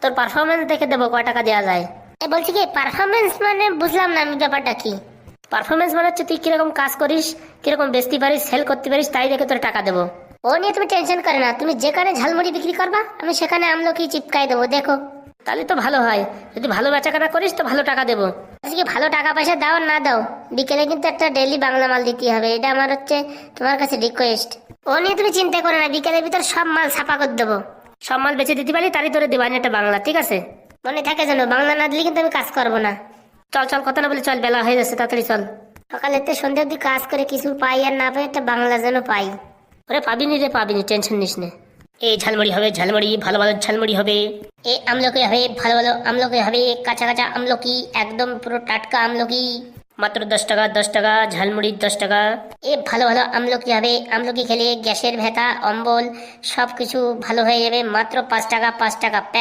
তোর পারফরমেন্স দেখে দেবো কয় টাকা দেওয়া যায়। বলছি কি পারফরমেন্স মানে বুঝলাম না আমি ব্যাপারটা কি। পারফরমেন্স মানে হচ্ছে তুই কিরকম কাজ করিস, কিরকম বেচতে পারিস, সেল করতে পারিস, তাই দেখে তোর টাকা দেবো। ও নিয়ে তুমি টেনশন করে না, তুমি যেখানে ঝালমুড়ি বিক্রি করবা আমি সেখানে আমলকি চিপকাই দেবো, দেখো। তাহলে তো ভালো হয়, যদি ভালো বেচাকেনা করিস তো ভালো টাকা দেবো। আজকে ভালো টাকা পয়সা দাও না দাও, বিকেলে কিন্তু একটা ডেইলি বাংলা মাল দিতে হবে, এটা আমার হচ্ছে তোমার কাছে রিকোয়েস্ট। ও নিয়ে তুমি চিন্তা করো না, বিকেলের ভিতর সব মাল ছাপা করে দেবো। সব মাল বেচে দিতে পারি তারই তোরে দেবানি একটা বাংলা, ঠিক আছে? মনে থাকে যেন, বাংলা না দিলে কিন্তু আমি কাজ করবো না। চল চল, কথা না বলে চল, বেলা হয়ে যাচ্ছে, তাড়াতাড়ি চল। সকালেতে সন্ধ্যা অব্দি কাজ করে কিছু পাই আর না পাই, একটা বাংলা যেন পাই। ওরে পাবিনি রে পাবিনি, টেনশন নিস নে। এই ঝালমুড়ি হবে, ঝালমুড়ি ভালো ভালো ঝালমুড়ি হবে। এ আমলকি হবে, ভালো ভালো আমলকি হবে, কাঁচা কাঁচা আমলকি, একদম পুরো টাটকা আমলকি। মাত্র 10 টাকা, 10 টাকা ঝালমুড়ি, 10 টাকা। এ ভালো ভালো আমলকি হবে, আমলকি খেলে গ্যাসের ব্যথা, অম্বল সবকিছু ভালো হয়ে যাবে, মাত্র 5 টাকা, 5 টাকা প্যাক।